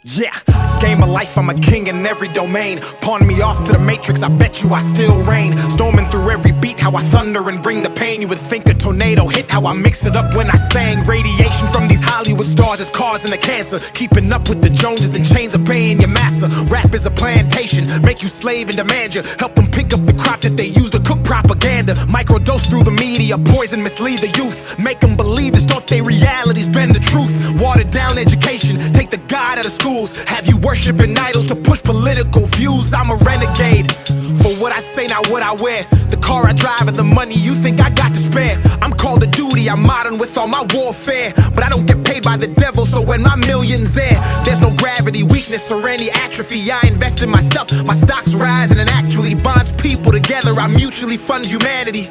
Yeah, game of life, I'm a king in every domain. Pawn me off to the matrix, I bet you I still reign. Storming through every beat, how I thunder and bring the pain. You would think a tornado hit, how I mix it up when I sang. Radiation from these Hollywood stars is causing a cancer. Keeping up with the Joneses and chains are paying your massa. Rap is a plantation, make you slave and demand you. Help them pick up the crop that they use to cook propaganda. Microdose through the media, poison, mislead the youth. Make them believe, distort their realities, bend the truth. Watered down education, take the God out of schools. Have you worshiping idols to push political views? I'm a renegade, for what I say, not what I wear. The car I drive and the money you think I got to spare. I'm called to duty, I'm modern with all my warfare. But I don't get paid by the devil, so when my million's there, there's no gravity, weakness, or any atrophy. I invest in myself, my stocks rising and actually bonds people together. I mutually fund humanity.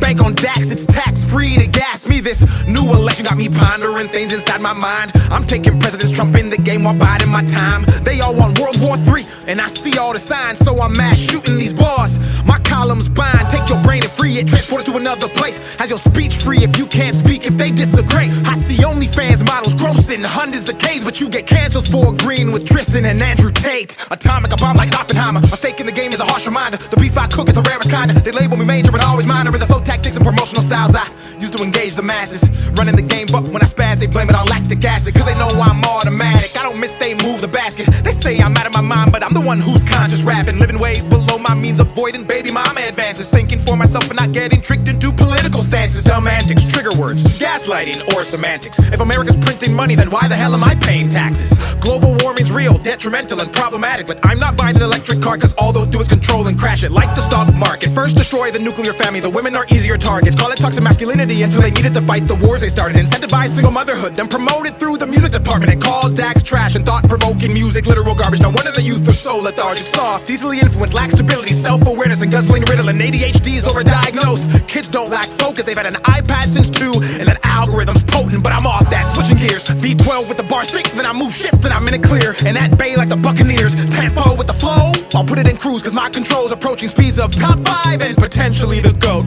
Bank on DAX, it's tax-free to gas me. This new election got me pondering things inside my mind. I'm taking Presidents Trump in the game while biding my time. They all want World War III, and I see all the signs, so I'm mass shooting these bars. My columns bind, take your brain and free it, transport it to another place. Has your speech free if you can't speak, if they disagree. I see OnlyFans models grossing hundreds of K's, but you get canceled for agreeing with Tristan and Andrew Tate. Atomic, a bomb like Oppenheimer. My stake in the game is a harsh reminder. The beef I cook is the rarest kind. They label me major, but always minor in the flow tactics and promotional styles I used to engage the masses. Running the game, but when I spaz, they blame it on lactic acid. Cause they know I'm automatic, I don't miss, they move the basket. They say I'm out of my mind, but I'm the one who's conscious rapping. Living way below my means, avoiding baby mama advances. Thinking for myself and not getting tricked into political stances. Dumb antics, trigger words, gaslighting, or semantics. If America's printing money, then why the hell am I paying taxes? Global warming's real, detrimental and problematic. But I'm not buying an electric car, cause all they'll do is control and crash it. Like the stock market, first destroy the nuclear family. The women are easier targets. Call it toxic masculinity until they needed to fight the wars they started. Incentivize single motherhood, then promote it through the music department. And call DAX trash and thought-provoking music literal garbage. No wonder the youth are so lethargic, soft, easily influenced, lack stability, self-awareness, and guzzling Ritalin. ADHD is overdiagnosed. Kids don't lack focus. They've had an iPad since 2, and that algorithm's potent. But I'm off that, switching gears. V12 with the bar stick, then I move shift, then I'm in it clear. And at bay like the Buccaneers. Tempo with the flow, I'll put it in cruise, cause my control's approaching speeds of top 5 and potentially the GOAT.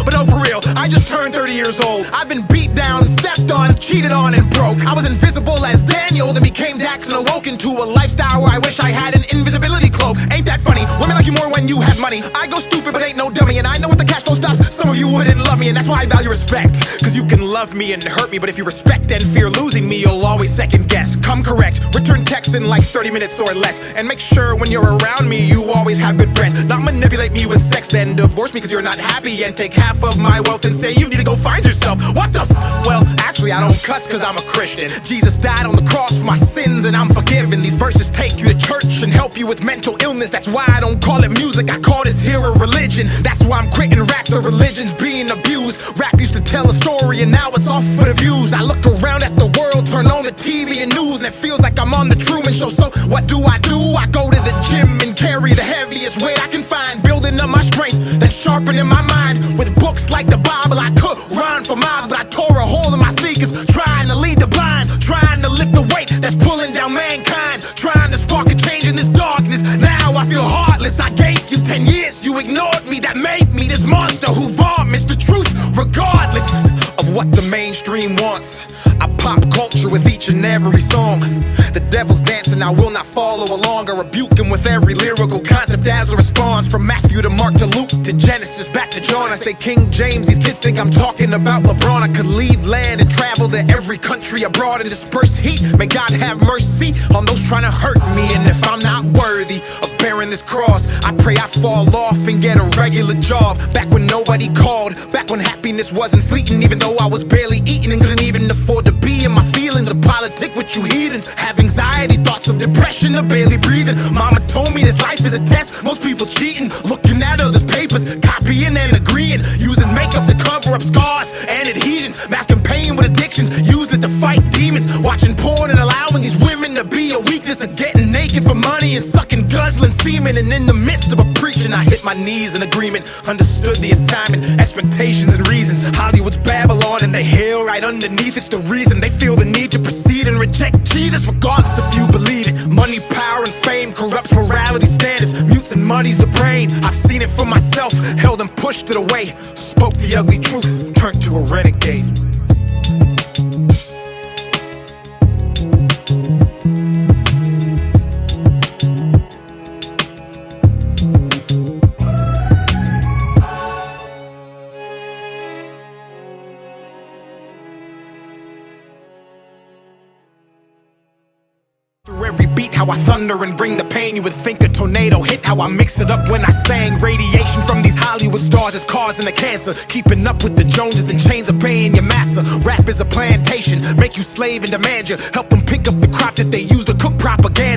But no, for real, I just turned 30 years old. I've been beat down, stepped on, cheated on, and broke. I was invisible as Daniel, then became Dax and awoke into a lifestyle where I wish I had an invisibility cloak. Ain't that funny? Women like you more when you have money. I go stupid but ain't no dummy, and I know if the cash flow stops, some of you wouldn't love me, and that's why I value respect. Cause you can love me and hurt me, but if you respect and fear losing me, you'll always second guess. Come correct, return text in like 30 minutes or less, and make sure when you're around me, you always have good breath. Not manipulate me with sex, then divorce me cause you're not happy, and take half of my wealth and say you need to go find yourself. What the Well, actually I don't cuss cause I'm a Christian. Jesus died on the cross for my sins and I'm forgiven. These verses take you to church and help you with mental illness. That's why I don't call it music, I call this here a religion. That's why I'm quitting rap, the religion's being abused. Rap used to tell a story and now it's all for the views. I look around at the world, turn on the TV and news, and it feels like I'm on the Truman Show. So what do? I go to the gym and carry the heaviest weight I can find, building up my strength, then sharpening my mind with books like the Bible. I could run for miles, but I tore a hole in my sneakers, trying to lead the blind, trying to lift the weight that's pulling down mankind, trying to spark a change in this darkness. Now I feel heartless. I gave you 10 years, you ignored me, that made me this monster who vomits the truth regardless of what the mainstream wants. I pop culture with each and every song. The devil's dancing, I will not follow along. I rebuke him with every lyrical concept as a response. From Matthew to Mark to Luke to Genesis back to John. I say King James, these kids think I'm talking about LeBron. I could leave land and travel to every country abroad and disperse heat. May God have mercy on those trying to hurt me. And if I'm not worthy of bearing this cross, I pray I fall off and get a regular job. Back when nobody called, back when happiness wasn't fleeting, even though I was barely eating and couldn't even afford to be in my feelings. A politic with you heathens, have anxiety, thoughts of depression, or barely breathing. Mama told me this life is a test, most people cheating, looking at others' papers, copying and agreeing, using makeup to cover up scars and adhesions, masking pain with addictions, using it to fight demons, watching porn and allowing these women to be a weakness, of getting naked for money and sucking guzzling semen. And in the midst of a preaching, I hit my knees in agreement, understood the assignment, expectations and reasons. Hollywood's Babylon and the hell right underneath, it's the reason they feel the need to proceed and reject Jesus, regardless if you believe it. Money, power, and fame corrupts morality standards, mutes and muddies the brain. I've seen it for myself, held and pushed it away, spoke the ugly truth, turned to a renegade. every beat, how I thunder and bring the pain. You would think a tornado hit, how I mix it up when I sang. Radiation from these Hollywood stars is causing a cancer. Keeping up with the Joneses and chains are paying your massa. Rap is a plantation, make you slave and demand you. Help them pick up the crop that they use to cook propaganda.